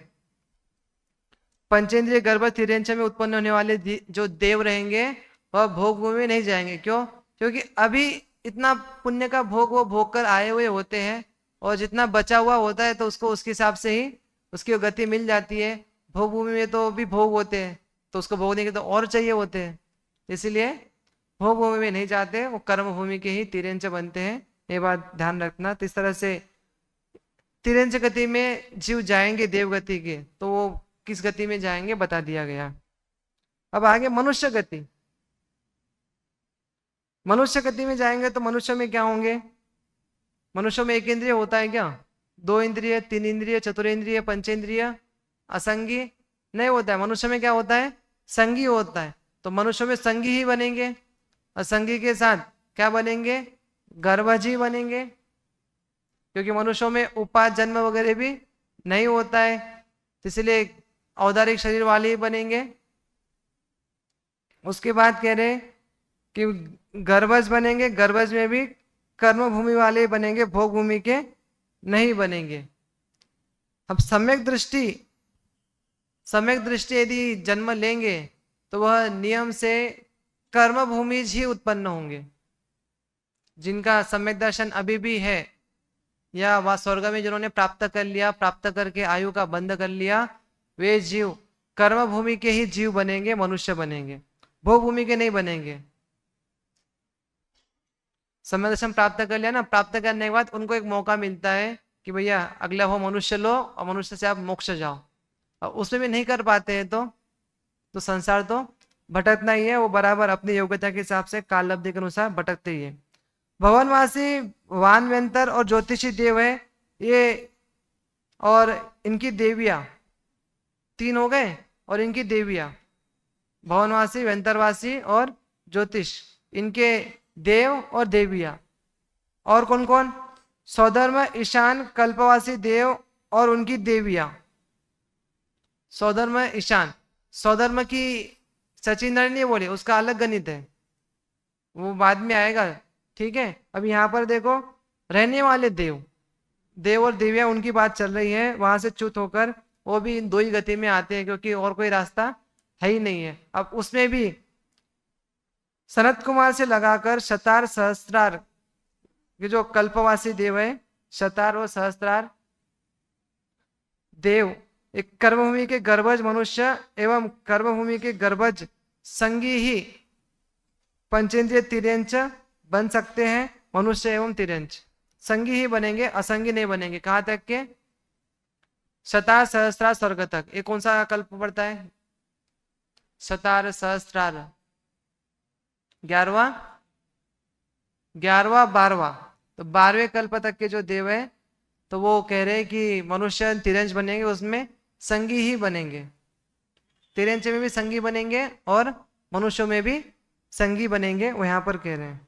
पंचेंद्रिय गर्भ तिर्यंच में उत्पन्न होने वाले जो देव रहेंगे वह भोग भूमि में नहीं जाएंगे। क्यों? क्योंकि अभी इतना पुण्य का भोग वो भोग कर आए हुए होते हैं, और जितना बचा हुआ होता है तो उसको उसके हिसाब से ही उसकी गति मिल जाती है। भोग भूमि में तो भी भोग होते हैं, तो उसको भोगने के तो और चाहिए होते हैं, इसलिए भोग भूमि में नहीं जाते, वो कर्म भूमि के ही तिर्यंच बनते हैं। ये बात ध्यान रखना। तो इस तरह से तिर्यंच गति में जीव जाएंगे देव गति के, तो वो किस गति में जाएंगे बता दिया गया। अब आगे मनुष्य गति। मनुष्य गति में जाएंगे तो मनुष्य में क्या होंगे? मनुष्य में एक इंद्रिय होता है क्या? 2 इंद्रिय, 3 इंद्रिय, चतुरेंद्रिय, पंचेंद्रिय, असंगी नहीं होता है। मनुष्य में क्या होता है? संगी होता है। तो मनुष्य में संगी ही बनेंगे, और संगी के साथ क्या बनेंगे? गर्भज ही बनेंगे, क्योंकि मनुष्यों में उपाद जन्म वगैरह भी नहीं होता है, इसलिए औदारिक शरीर वाले ही बनेंगे। उसके बाद कह रहे कि गर्भज बनेंगे, गर्भज में भी कर्म भूमि वाले बनेंगे, भोग भूमि के नहीं बनेंगे। अब सम्यक दृष्टि यदि जन्म लेंगे तो वह नियम से कर्म भूमि ही उत्पन्न होंगे। जिनका सम्यक दर्शन अभी भी है, या वह स्वर्ग में जिन्होंने प्राप्त कर लिया, प्राप्त करके आयु का बंध कर लिया, वे जीव कर्म भूमि के ही जीव बनेंगे, मनुष्य बनेंगे, भोग भूमि के नहीं बनेंगे। सम्यक दर्शन प्राप्त कर लिया ना, प्राप्त करने के बाद उनको एक मौका मिलता है कि भैया अगला वो मनुष्य लो, और मनुष्य से आप मोक्ष जाओ। और उसमें भी नहीं कर पाते हैं तो संसार तो भटकना ही है, वो बराबर अपनी योग्यता के हिसाब से कालब्धि के अनुसार भटकते ही है। भवनवासी, वानवेंतर और ज्योतिषी देव है ये, और इनकी देवियां 3 हो गए, और इनकी देवियां भवनवासी, वेंतरवासी और ज्योतिष, इनके देव और देवियां। और कौन कौन? सौधर्म ईशान कल्पवासी देव और उनकी देवियां। सौधर्म ईशान, सौधर्म की सचिंद्र नहीं बोले, उसका अलग गणित है, वो बाद में आएगा। ठीक है, अब यहाँ पर देखो रहने वाले देव, देव और देवियां उनकी बात चल रही है, वहां से च्युत होकर वो भी इन दो ही गति में आते हैं, क्योंकि और कोई रास्ता है ही नहीं है। अब उसमें भी सनत कुमार से लगाकर शतार सहस्त्रार, ये जो कल्पवासी देव है, शतार और सहस्त्रार देव, एक कर्मभूमि के गर्भज मनुष्य एवं कर्मभूमि के गर्भज संगी ही पंचेंद्रिय तिर्यंच बन सकते हैं। मनुष्य एवं तिर्यंच संगी ही बनेंगे, असंगी नहीं बनेंगे। कहां तक के? शतार सहस्त्रार स्वर्ग तक। ये कौन सा कल्प पड़ता है? शतार सहस्त्रार 11वां 12वां, तो 12वें कल्प तक के जो देव है, तो वो कह रहे हैं कि मनुष्य तिरंज बनेंगे, उसमें संगी ही बनेंगे। तिरंज में भी संगी बनेंगे और मनुष्यों में भी संगी बनेंगे, वो यहां पर कह रहे हैं।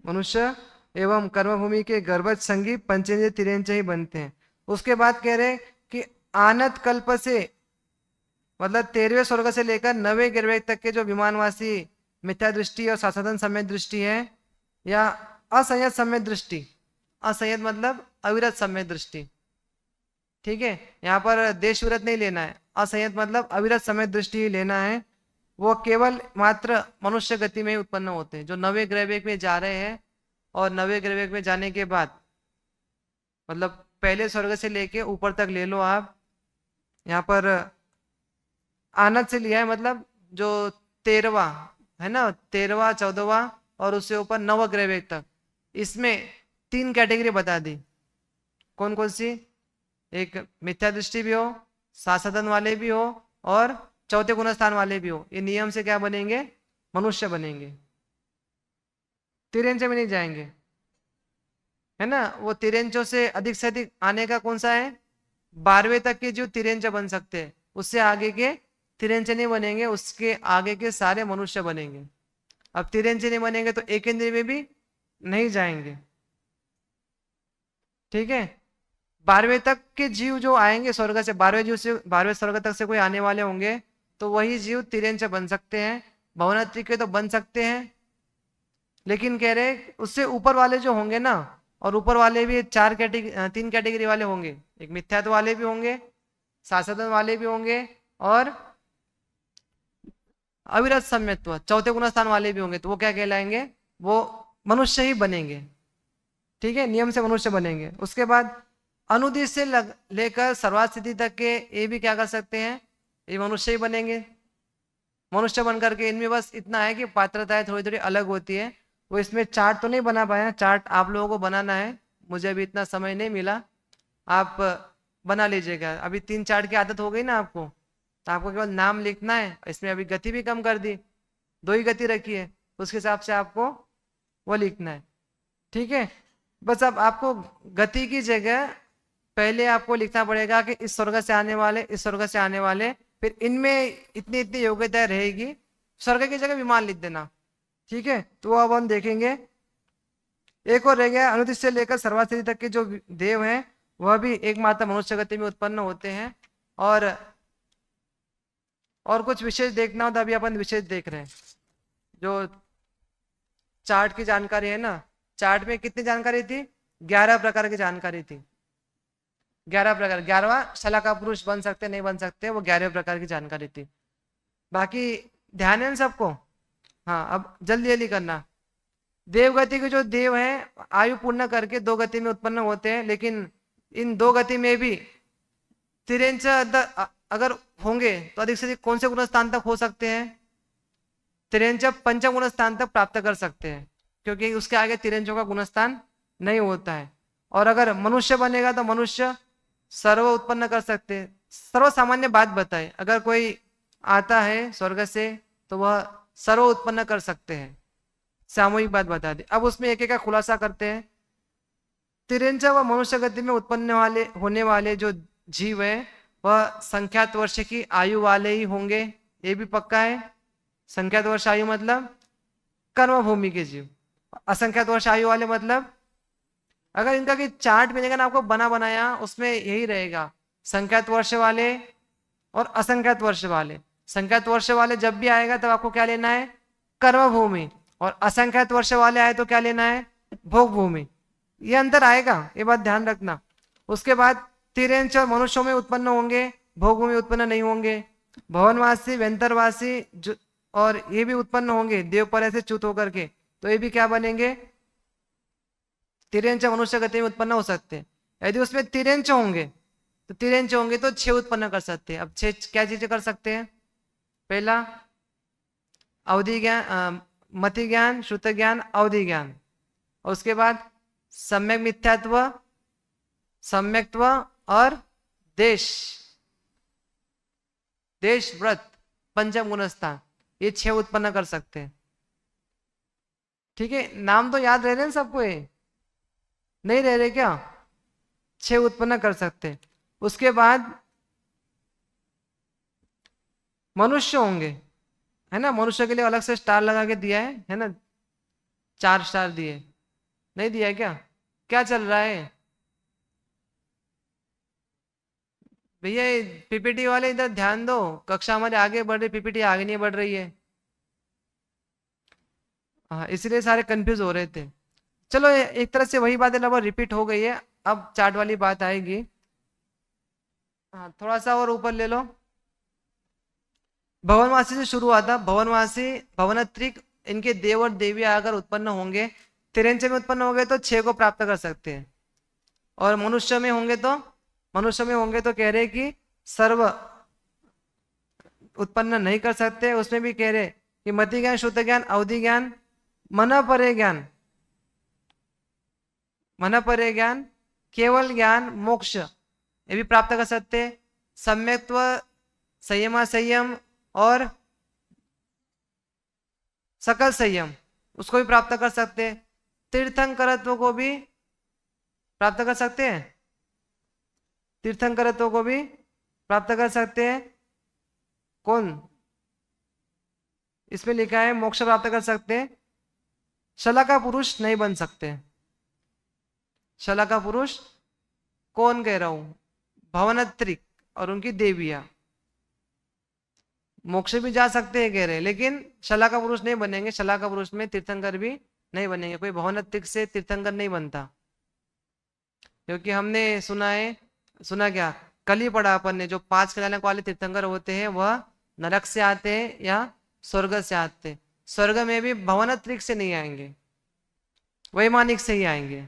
मनुष्य एवं कर्मभूमि के गर्भज संगी पंचेंद्रिय तिरंज ही बनते हैं। उसके बाद कह रहे हैं कि आनत कल्प से, मतलब 13वें स्वर्ग से लेकर 9वें गिरवे तक के जो विमानवासी मिथ्या दृष्टि और साधन सम्यक दृष्टि है, या असंयत सम्यक दृष्टि, असंयत मतलब अविरत सम्यक दृष्टि। ठीक है, यहाँ पर देश विरत नहीं लेना है, असंयत मतलब अविरत सम्यक दृष्टि ही लेना है। वो केवल मात्र मनुष्य गति में ही उत्पन्न होते हैं, जो 9वें ग्रहवेग में जा रहे हैं। और 9वें ग्रहवेग में जाने के बाद, मतलब पहले स्वर्ग से लेके ऊपर तक ले लो आप, यहाँ पर आनंद से लिया है, मतलब जो 13वां है ना, 13वां 14वां और उससे ऊपर 9वां ग्रहवेग तक, इसमें 3 कैटेगरी बता दी। कौन कौन सी? एक मिथ्या दृष्टि भी हो, साधन वाले भी हो, और चौथे गुणस्थान वाले भी हो। ये नियम से क्या बनेंगे? मनुष्य बनेंगे, तिरंज में नहीं जाएंगे, है ना। वो तिरंजों से अधिक आने का कौन सा है? 12वें तक के जो तिरंज बन सकते हैं, उससे आगे के तिरंज नहीं बनेंगे, उसके आगे के सारे मनुष्य बनेंगे। अब तिरंज नहीं बनेंगे तो एक इंद्रिय में भी नहीं जाएंगे। ठीक है, 12वें तक के जीव जो आएंगे स्वर्ग से, 12वें जीव से 12वें स्वर्ग तक से कोई आने वाले होंगे, तो वही जीव तिरंज बन सकते हैं। भवनात्री के तो बन सकते हैं, लेकिन कह रहे उससे ऊपर वाले जो होंगे ना, और ऊपर वाले भी 3 कैटेगरी वाले होंगे। एक मिथ्यात्व वाले भी होंगे, साधन वाले भी होंगे, और अविरत सम्यत्व चौथे गुणस्थान वाले भी होंगे। तो वो क्या कहलाएंगे? वो मनुष्य ही बनेंगे। ठीक है, नियम से मनुष्य बनेंगे। उसके बाद अनुदिश से लेकर सर्वात स्थिति तक के ये भी क्या कर सकते हैं? ये मनुष्य ही बनेंगे। मनुष्य बनकर के इनमें बस इतना है कि पात्रताएं थोड़ी थोड़ी अलग होती है। वो इसमें चार्ट तो नहीं बना पाया, चार्ट आप लोगों को बनाना है, मुझे अभी इतना समय नहीं मिला, आप बना लीजिएगा। अभी 3 चार्ट की आदत हो गई ना आपको, तो आपको केवल नाम लिखना है। इसमें अभी गति भी कम कर दी, 2 ही गति रखी है, उसके हिसाब से आपको वो लिखना है। ठीक है, बस अब आपको गति की जगह पहले आपको लिखना पड़ेगा कि इस स्वर्ग से आने वाले, इस स्वर्ग से आने वाले, फिर इनमें इतनी इतनी योग्यता रहेगी, स्वर्ग की जगह विमान लिख देना। ठीक है, तो अब हम देखेंगे। एक और रह गया, अनुदिश से लेकर सर्वास्थिति तक के जो देव हैं, वह भी एकमात्र मनुष्य गति में उत्पन्न होते हैं। और कुछ विशेष देखना हो तो अभी अपन विशेष देख रहे हैं। जो चार्ट की जानकारी है ना, चार्ट में कितनी जानकारी थी? 11 प्रकार की जानकारी थी। 11 प्रकार, 11वां शलाका पुरुष बन सकते नहीं बन सकते, वो 11 प्रकार की जानकारी थी। बाकी ध्यान है सबको? हाँ, अब जल्दी जल्दी करना। देवगति के जो देव हैं आयु पूर्ण करके 2 गति में उत्पन्न होते हैं, लेकिन इन 2 गति में भी तिरंज अगर होंगे तो अधिक से अधिक कौन से गुण स्थान तक हो सकते हैं? तिरंज पंचम गुण स्थान तक प्राप्त कर सकते हैं, क्योंकि उसके आगे तिरंजों का गुणस्थान नहीं होता है। और अगर मनुष्य बनेगा तो मनुष्य सर्व उत्पन्न कर सकते हैं। सर्व सामान्य बात बताए, अगर कोई आता है स्वर्ग से तो वह सर्व उत्पन्न कर सकते हैं, सामूहिक बात बता दी। अब उसमें एक एक का खुलासा करते हैं। तिरंज व मनुष्य गति में उत्पन्न होने वाले जो जीव है, वह संख्यात वर्ष की आयु वाले ही होंगे, ये भी पक्का है। संख्यात वर्ष आयु मतलब कर्म भूमि के जीव। असंख्यात वर्ष आयु वाले मतलब अगर इनका कि चार्ट मिलेगा ना आपको बना बनाया, उसमें यही रहेगा, संख्यात वर्ष वाले और असंख्यात वर्ष वाले। संख्यात वर्ष वाले जब भी आएगा तब आपको क्या लेना है, कर्म भूमि, और असंख्यात वर्ष वाले आए तो क्या लेना है, भोग भूमि। ये अंतर आएगा, ये बात ध्यान रखना। उसके बाद तिर्यंच और मनुष्यों में उत्पन्न होंगे, भोग भूमि उत्पन्न नहीं होंगे। भवनवासी, व्यंतरवासी और ये भी उत्पन्न होंगे देव पर से च्युत होकर के, तो ये भी क्या बनेंगे, तिर्यंच मनुष्य गति में उत्पन्न हो सकते हैं। यदि उसमें तिर्यंच होंगे तो 6 उत्पन्न कर सकते हैं। अब 6 क्या चीजें कर सकते हैं, पहला अवधि ज्ञान, मति ज्ञान, श्रुत ज्ञान, अवधि ज्ञान, और उसके बाद सम्यक मिथ्यात्व, सम्यक्त्व और देश व्रत, पंचम गुणस्थान, ये 6 उत्पन्न कर सकते हैं। ठीक है, नाम तो याद रह रहे हैं सबको, ये नहीं रह रहे क्या, 6 उत्पन्न कर सकते हैं। उसके बाद मनुष्य होंगे, है ना, मनुष्य के लिए अलग से स्टार लगा के दिया है ना, 4 स्टार दिए, नहीं दिया है क्या, क्या चल रहा है भैया, पीपीटी वाले इधर ध्यान दो, कक्षा हमारे आगे बढ़ रही, पीपीटी आगे नहीं बढ़ रही है। हाँ, इसलिए सारे कंफ्यूज हो रहे थे। चलो एक तरह से वही बात है लगभग रिपीट हो गई है, अब चार्ट वाली बात आएगी। हाँ, थोड़ा सा और ऊपर ले लो। भवनवासी से शुरू हुआ था, भवनवासी, भवनत्रिक, इनके देव और देवियां अगर उत्पन्न होंगे, तिरंच में उत्पन्न होंगे तो 6 को प्राप्त कर सकते हैं। और मनुष्य में होंगे तो कह रहे कि सर्व उत्पन्न नहीं कर सकते। उसमें भी कह रहे कि मति ज्ञान, शुद्ध ज्ञान, अवधि ज्ञान, मन परे ज्ञान, मन परे ज्ञान, केवल ज्ञान, मोक्ष, ये भी प्राप्त कर सकते हैं। सम्यक्त्व, संयमा संयम और सकल संयम, उसको भी प्राप्त कर सकते हैं। तीर्थंकरत्व को भी प्राप्त कर सकते हैं, तीर्थंकरत्व को भी प्राप्त कर सकते हैं। कौन, इसमें लिखा है मोक्ष प्राप्त कर सकते हैं। शला का पुरुष नहीं बन सकते। शला का पुरुष कौन कह रहा हूं, भवनत्रिक और उनकी देवियां मोक्ष भी जा सकते हैं कह रहे हैं, लेकिन शला का पुरुष नहीं बनेंगे। शला का पुरुष में तीर्थंकर भी नहीं बनेंगे, कोई भवनत्रिक से तीर्थंकर नहीं बनता। क्योंकि हमने सुना क्या, कल ही पढ़ा अपन ने, जो 5 खिलाने वाले तीर्थंकर होते हैं वह नरक से आते हैं या स्वर्ग से आते हैं। स्वर्ग में भी भवनत्रिक से नहीं आएंगे, वैमानिक से ही आएंगे।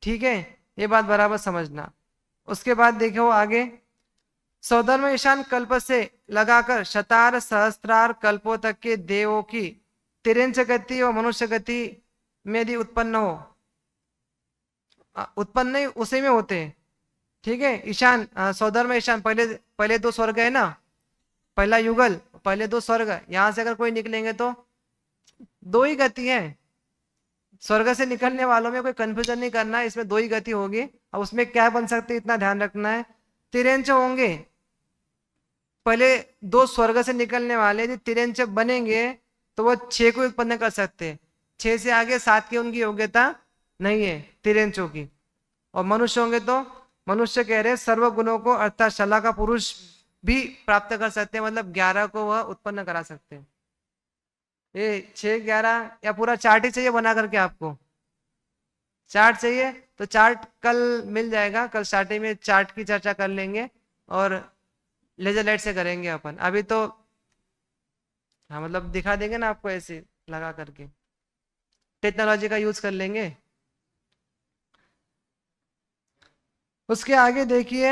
ठीक है, ये बात बराबर समझना। उसके बाद देखो आगे, सौधर्म ईशान कल्प से लगाकर शतार सहस्त्रार कल्पों तक के देवों की तिरंच गति और मनुष्य गति में यदि उत्पन्न हो, उत्पन्न नहीं उसी में होते हैं। ठीक है, ईशान, सौधर्म ईशान, पहले 2 स्वर्ग है ना, पहला युगल, पहले 2 स्वर्ग, यहां से अगर कोई निकलेंगे तो 2 ही गति है। स्वर्ग से निकलने वालों में कोई कंफ्यूजन नहीं करना, इसमें 2 ही गति होगी। अब उसमें क्या बन सकते इतना ध्यान रखना है। तिरंच होंगे, पहले 2 स्वर्ग से निकलने वाले यदि तिरंच बनेंगे तो वो 6 को उत्पन्न कर सकते हैं। 6 से आगे 7 की उनकी योग्यता नहीं है तिरंचों की। और मनुष्य होंगे तो मनुष्य कह रहे सर्व गुणों को अर्थात शला का पुरुष भी प्राप्त कर सकते हैं, मतलब 11 को वह उत्पन्न करा सकते हैं। ये 6, 11 या पूरा चार्ट ही चाहिए बना करके, आपको चार्ट चाहिए तो चार्ट कल मिल जाएगा, कल स्टार्टिंग में चार्ट की चर्चा कर लेंगे और लेजर लाइट से करेंगे अपन। अभी तो हाँ, मतलब दिखा देंगे ना आपको ऐसे लगा करके, टेक्नोलॉजी का यूज कर लेंगे। उसके आगे देखिए,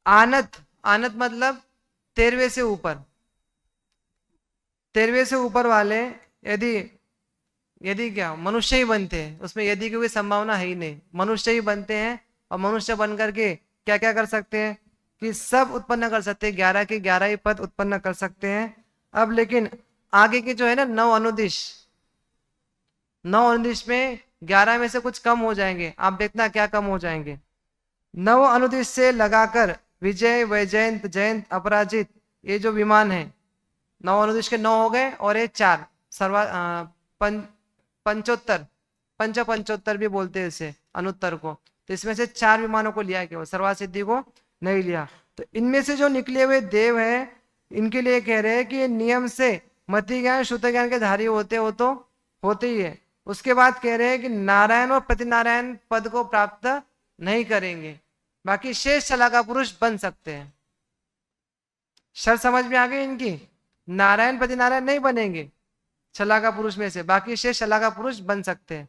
आनत, आनत मतलब 13वें से ऊपर, 13वें से ऊपर वाले यदि क्या मनुष्य ही बनते हैं, उसमें यदि की कोई संभावना है ही नहीं, मनुष्य ही बनते हैं। और मनुष्य बन करके क्या क्या कर सकते हैं कि सब उत्पन्न कर सकते हैं, 11 के 11 ही पद उत्पन्न कर सकते हैं। अब लेकिन आगे की जो है ना 9 अनुदिश, 9 अनुदिश में 11 में से कुछ कम हो जाएंगे। आप देखना क्या कम हो जाएंगे। 9 अनुदिश से लगाकर विजय, वैजयंत, जयंत, अपराजित, ये जो विमान है 9 अनुदिश के 9 हो गए और ये 4 पंचोत्तर पंचोत्तर भी बोलते हैं इसे अनुत्तर को। तो इसमें से 4 विमानों को लिया, केवल सर्वा सिद्धि को नहीं लिया। तो इनमें से जो निकले हुए देव हैं, इनके लिए कह रहे हैं कि ये नियम से मति ज्ञान श्रुत ज्ञान के धारी होते हो तो होते ही है। उसके बाद कह रहे हैं कि नारायण और प्रतिनारायण पद को प्राप्त नहीं करेंगे, बाकी शेष शलाका पुरुष बन सकते हैं। शर्त समझ में आ गई इनकी? नारायण प्रतिनारायण नहीं बनेंगे शलाका पुरुष में से, बाकी शेष शलाका पुरुष बन सकते हैं।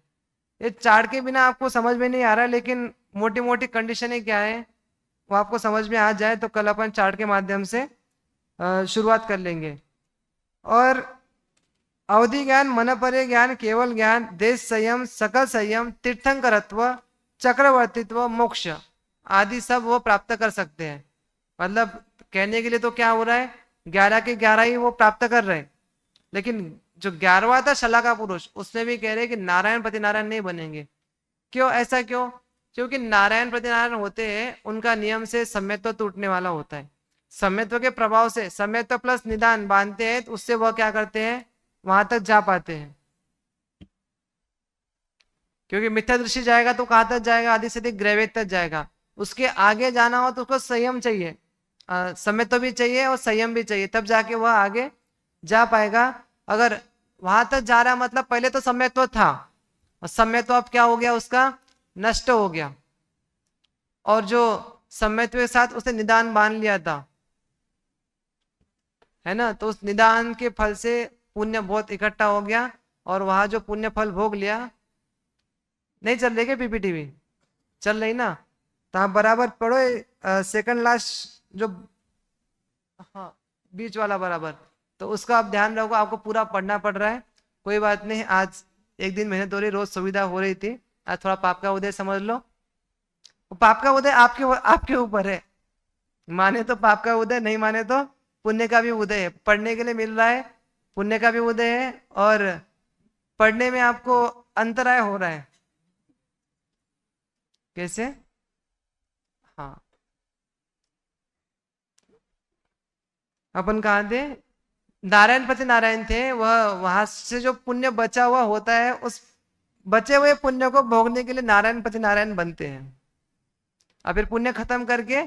ये चार्ट के बिना आपको समझ में नहीं आ रहा, लेकिन मोटी मोटी कंडीशनें क्या है वो आपको समझ में आ जाए तो कल अपन चार्ट के माध्यम से शुरुआत कर लेंगे। और अवधि ज्ञान, मनपरे ज्ञान, केवल ज्ञान, देश संयम, सकल संयम, तीर्थंकरत्व, चक्रवर्तित्व, मोक्ष आदि सब वो प्राप्त कर सकते हैं। मतलब कहने के लिए तो क्या हो रहा है, 11 के 11 ही वो प्राप्त कर रहे हैं, लेकिन जो 11वां था शलाका पुरुष उसमें भी कह रहे हैं कि नारायण प्रतिनारायण नहीं बनेंगे। क्यों? ऐसा क्यों? क्योंकि नारायण प्रतिनारायण होते हैं, उनका नियम से सम्यत्व टूटने वाला होता है। सम्यत्व के प्रभाव से सम्यत्व प्लस निदान बांधते हैं, तो उससे वह क्या करते हैं, वहां तक जा पाते हैं। क्योंकि मिथ्या दृष्टि जाएगा तो कहां तक जाएगा, आदि से अधिक ग्रैवेद तक जाएगा। उसके आगे जाना हो तो उसको संयम चाहिए, सम्यत्व भी चाहिए और संयम भी चाहिए, तब जाके वह आगे जा पाएगा। अगर वहां तक जा रहा मतलब पहले तो सम्यत्व था और सम्यत्व अब क्या हो गया, उसका नष्ट हो गया, और जो सम्यत्व के साथ उसने निदान बांध लिया था, है ना, तो उस निदान के फल से पुण्य बहुत इकट्ठा हो गया, और वहां जो पुण्य फल भोग लिया। नहीं चल रही क्या पीपीटी भी? चल रही ना? तो आप बराबर पढ़ो सेकंड लास्ट जो, हाँ बीच वाला बराबर, तो उसका आप ध्यान रखो। आपको पूरा पढ़ना पड़ रहा है, कोई बात नहीं, आज एक दिन मेहनत हो रही, रोज सुविधा हो रही थी, आज थोड़ा पाप का उदय समझ लो। पाप का उदय आपके ऊपर है, माने तो पाप का उदय, नहीं माने तो पुण्य का भी उदय है। पढ़ने के लिए मिल रहा है, पुण्य का भी उदय है, और पढ़ने में आपको अंतराय हो रहा है। कैसे? हाँ, अपन कहाँ थे? नारायण पति नारायण थे, वह वहां से जो पुण्य बचा हुआ होता है, उस बचे हुए पुण्य को भोगने के लिए नारायण पति नारायण बनते हैं, और फिर पुण्य खत्म करके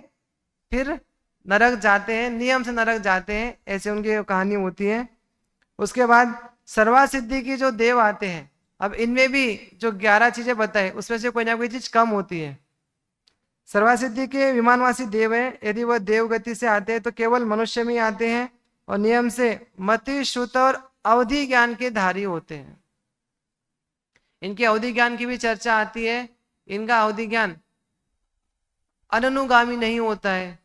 फिर नरक जाते हैं, नियम से नरक जाते हैं, ऐसे उनकी कहानी होती है। उसके बाद सर्वा सिद्धि की जो देव आते हैं, अब इनमें भी जो 11 चीजें बताए उसमें से कोई ना कोई चीज कम होती है। सर्वा सिद्धि के विमानवासी देव है, यदि वह देव गति से आते हैं तो केवल मनुष्य में आते हैं, और नियम से मति श्रुत और अवधि ज्ञान के धारी होते हैं। इनके अवधि ज्ञान की भी चर्चा आती है। इनका अवधि ज्ञान अनुगामी नहीं होता है,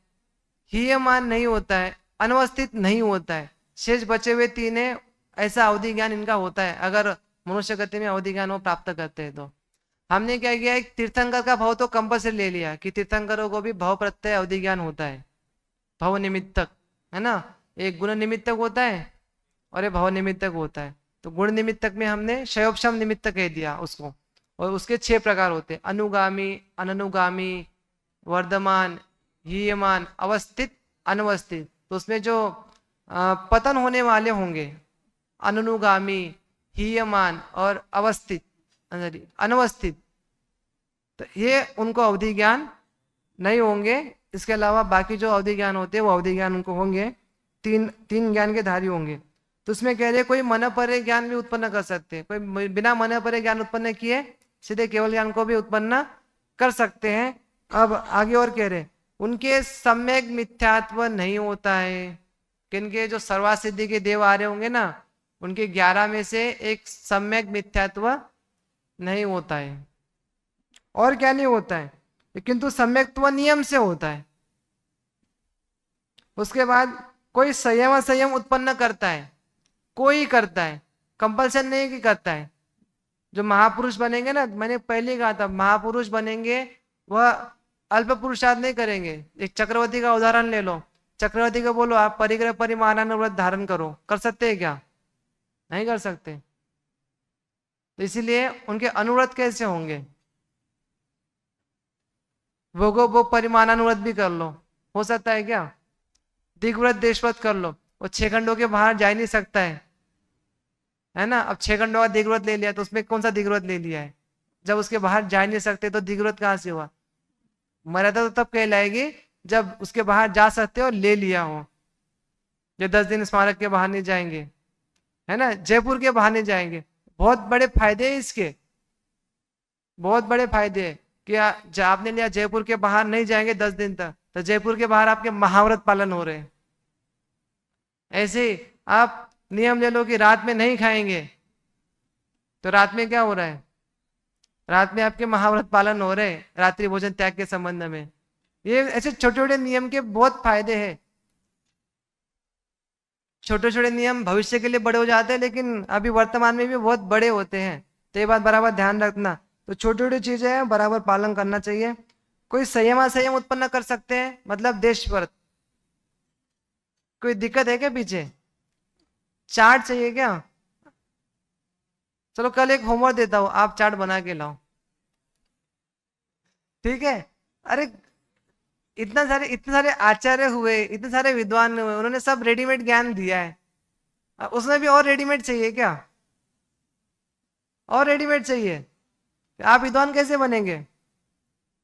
हीयमान नहीं होता है, अनवस्थित नहीं होता है, शेष बचे हुए 3 है, ऐसा अवधि ज्ञान इनका होता है। अगर मनुष्य गति में अवधि ज्ञान वो प्राप्त करते हैं तो हमने क्या किया, एक तीर्थंकर का भाव तो कंपल्सरी ले लिया कि तीर्थंकरों को भी भाव प्रत्यय अवधि ज्ञान होता है, भाव निमित्तक, है ना। एक गुण निमित्तक होता है और एक भाव निमित्तक होता है। तो गुण निमित्तक में हमने शयोपशम निमित्त कह दिया उसको, और उसके 6 प्रकार होते हैं, अनुगामी, अननुगामी, वर्धमान, हीयमान, अवस्थित, अनवस्थित। तो उसमें जो पतन होने वाले होंगे, अनुगामी, हीयमान और अवस्थित, अनवस्थित, तो ये उनको अवधि ज्ञान नहीं होंगे। इसके अलावा बाकी जो अवधि ज्ञान होते हैं वो अवधि ज्ञान उनको होंगे, तीन ज्ञान के धारी होंगे। तो उसमें कह रहे कोई मन परे ज्ञान भी उत्पन्न कर सकते हैं, कोई बिना मन परे ज्ञान उत्पन्न किए सीधे केवल ज्ञान को भी उत्पन्न कर सकते हैं। अब आगे और कह रहे उनके सम्यक मिथ्यात्व नहीं होता है। किनके? जो सर्वा सिद्धि के देव आ रहे होंगे ना, उनके 11 में से एक सम्यक मिथ्यात्व नहीं होता है। और क्या नहीं होता है? किंतु सम्यक्त्व नियम से होता है। उसके बाद कोई संयम असंयम उत्पन्न करता है, कोई करता है, कंपल्सन नहीं कि करता है। जो महापुरुष बनेंगे ना, मैंने पहले कहा था, महापुरुष बनेंगे वह अल्प पुरुषार्थ नहीं करेंगे। एक चक्रवर्ती का उदाहरण ले लो, चक्रवर्ती को बोलो आप परिग्रह परिमानान व्रत धारण करो, कर सकते हैं क्या? नहीं कर सकते। तो इसीलिए उनके अनुव्रत कैसे होंगे? वो परिमानानुव्रत भी कर लो, हो सकता है क्या? दिग्व्रत देशव्रत कर लो, वो 6 खंडों के बाहर जा ही नहीं सकता है ना। अब 6 खंडों का दिग्व्रत ले लिया तो उसमें कौन सा दिग्व्रत ले लिया है? जब उसके बाहर जा ही नहीं सकते तो दिग्व्रत कहाँ से हुआ? मर्यादा तो तब कहलाएगी जब उसके बाहर जा सकते हो ले लिया हो। जो 10 दिन स्मारक के बाहर नहीं जाएंगे, है ना, जयपुर के बाहर नहीं जाएंगे। बहुत बड़े फायदे हैं इसके, बहुत बड़े फायदे हैं कि आपने लिया जयपुर के बाहर नहीं जाएंगे 10 दिन तक, तो जयपुर के बाहर आपके महाव्रत पालन हो रहे हैं। ऐसे ही आप नियम ले लो कि रात में नहीं खाएंगे, तो रात में क्या हो रहा है? रात में आपके महाव्रत पालन हो रहे हैं रात्रि भोजन त्याग के संबंध में। ये ऐसे छोटे छोटे नियम के बहुत फायदे हैं। छोटे छोटे नियम भविष्य के लिए बड़े हो जाते हैं, लेकिन अभी वर्तमान में भी बहुत बड़े होते हैं। तो ये बात बराबर ध्यान रखना। तो छोटी छोटी चीजें हैं, बराबर पालन करना चाहिए। कोई संयम असंयम उत्पन्न कर सकते हैं, मतलब देश पर कोई दिक्कत है क्या? पीछे चार्ट चाहिए क्या? चलो कल एक होमवर्क देता हूं, आप चार्ट बना के लाओ, ठीक है? अरे इतने सारे आचार्य हुए, इतने सारे विद्वान हुए, उन्होंने सब रेडीमेड ज्ञान दिया है। उसमें भी और रेडीमेड चाहिए क्या? और रेडीमेड चाहिए? आप विद्वान कैसे बनेंगे?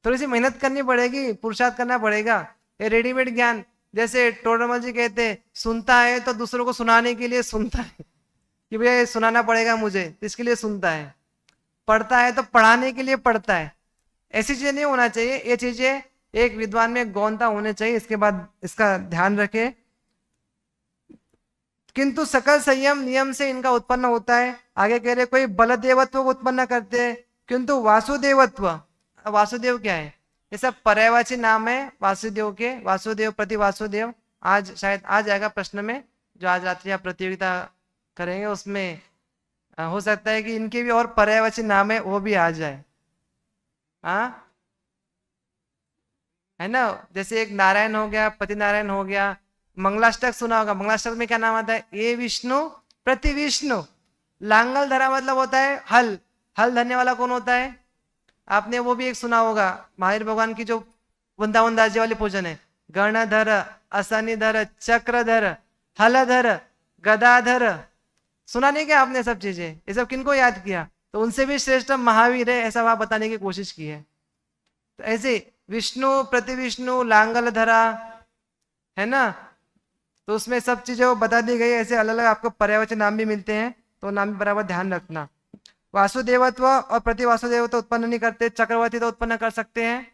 थोड़ी सी मेहनत करनी पड़ेगी, पुरुषार्थ करना पड़ेगा। ये रेडीमेड ज्ञान, जैसे टोडरमल जी कहते हैं, सुनता है तो दूसरों को सुनाने के लिए सुनता है कि भैया ये सुनाना पड़ेगा मुझे, तो इसके लिए सुनता है। पढ़ता है तो पढ़ाने के लिए पढ़ता है। ऐसी चीजें नहीं होना चाहिए। ये चीजें एक विद्वान में गौणता होने चाहिए। इसके बाद इसका ध्यान रखें। किंतु सकल संयम नियम से इनका उत्पन्न होता है। आगे कह रहे कोई बलदेवत्व को उत्पन्न करते हैं, किंतु वासुदेवत्व, वासुदेव क्या है? ये सब पर्यायवाची नाम है वासुदेव के। वासुदेव प्रति वासुदेव आज शायद आ जाएगा प्रश्न में, जो आज रात्रि आप प्रतियोगिता करेंगे उसमें हो सकता है कि इनके भी और पर्यायवाची नाम है वो भी आ जाए। हाँ, है ना। जैसे एक नारायण हो गया, पति नारायण हो गया। मंगलाष्टक सुना होगा, मंगलाष्टक में क्या नाम आता है? ये विष्णु प्रति विष्णु। लांगल धरा मतलब होता है हल। हल धरने वाला कौन होता है? आपने वो भी एक सुना होगा, महावीर भगवान की जो वृंदावन दास जी वाली पूजन है। गणधर, असनिधर, चक्रधर, हलधर, गदाधर। सुना नहीं क्या आपने सब चीजें? ये सब किनको याद किया? तो उनसे भी श्रेष्ठ महावीर है, ऐसा वहां बताने की कोशिश की है। तो ऐसे विष्णु प्रति विष्णु, लांगल धरा, है ना। तो उसमें सब चीजें वो बता दी गई। ऐसे अलग अलग आपको पर्यायवाची नाम भी मिलते हैं, तो नाम भी बराबर ध्यान रखना। वासुदेवत्व और प्रति वासुदेवत्व उत्पन्न नहीं करते, चक्रवर्ती तो उत्पन्न कर सकते हैं।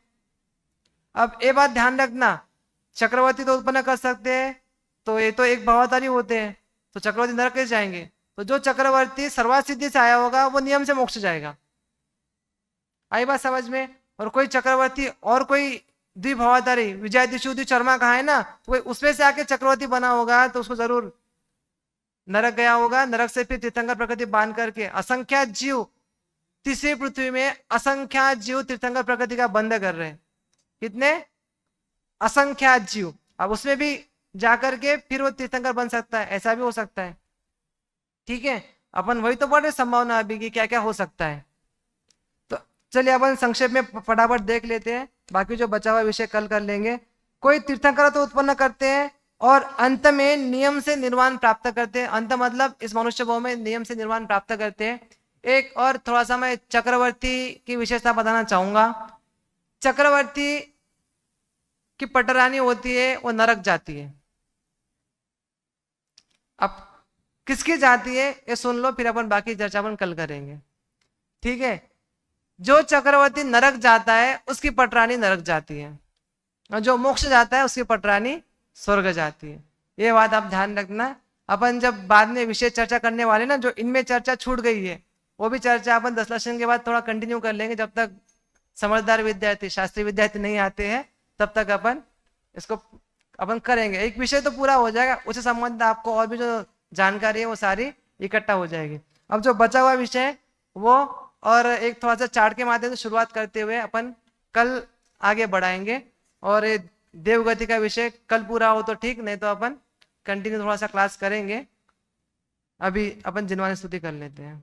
अब ये बात ध्यान रखना, चक्रवर्ती तो उत्पन्न कर सकते हैं, तो ये तो एक भावाधारी होते हैं, तो चक्रवर्ती नरक कैसे जाएंगे? तो जो चक्रवर्ती सर्वार्थ सिद्धि से आया होगा वो नियम से मोक्ष जाएगा। आई बात समझ में? और कोई चक्रवर्ती और कोई द्विभावाधारी विजयादिशुद्धि शर्मा कहा है ना, तो उसमें से आके चक्रवर्ती बना होगा, तो उसको जरूर नरक गया होगा। नरक से फिर तीर्थंकर प्रकृति बांध करके असंख्यात जीव तीसरी पृथ्वी में असंख्यात जीव तीर्थंकर प्रकृति का बंध कर रहे हैं। कितने? असंख्यात जीव। अब उसमें भी जाकर के फिर वो तीर्थंकर बन सकता है, ऐसा भी हो सकता है। ठीक है, अपन वही तो पढ़ रहे संभावना अभी की क्या क्या हो सकता है। तो चलिए अपन संक्षेप में फटाफट देख लेते हैं, बाकी जो बचा हुआ विषय कल कर लेंगे। कोई तीर्थंकर तो उत्पन्न करते हैं और अंत में नियम से निर्वाण प्राप्त करते हैं। अंत मतलब इस मनुष्य भाव में नियम से निर्वाण प्राप्त करते हैं। एक और थोड़ा सा मैं चक्रवर्ती की विशेषता बताना चाहूंगा। चक्रवर्ती की पटरानी होती है, वो नरक जाती है। अब किसकी जाती है ये सुन लो, फिर अपन बाकी चर्चा अपन कल करेंगे। ठीक है, जो चक्रवर्ती नरक जाता है उसकी पटरानी नरक जाती है, और जो मोक्ष जाता है उसकी पटरानी स्वर्ग जाती है। ये बात आप ध्यान रखना। अपन जब बाद में विषय चर्चा करने वाले ना, जो इनमें चर्चा छूट गई है वो भी चर्चा अपन 10 लेसन के बाद थोड़ा कंटिन्यू कर लेंगे। जब तक समझदार विद्यार्थी, शास्त्रीय विद्यार्थी नहीं आते हैं, तब तक अपन इसको अपन करेंगे। एक विषय तो पूरा हो जाएगा, उससे संबंधित आपको और भी जो जानकारी है वो सारी इकट्ठा हो जाएगी। अब जो बचा हुआ विषय है वो और एक थोड़ा सा चार्ट के माध्यम से शुरुआत करते हुए अपन कल आगे बढ़ाएंगे। और देवगति का विषय कल पूरा हो तो ठीक, नहीं तो अपन कंटिन्यू थोड़ा सा क्लास करेंगे। अभी अपन जिनवानी स्तुति कर लेते हैं।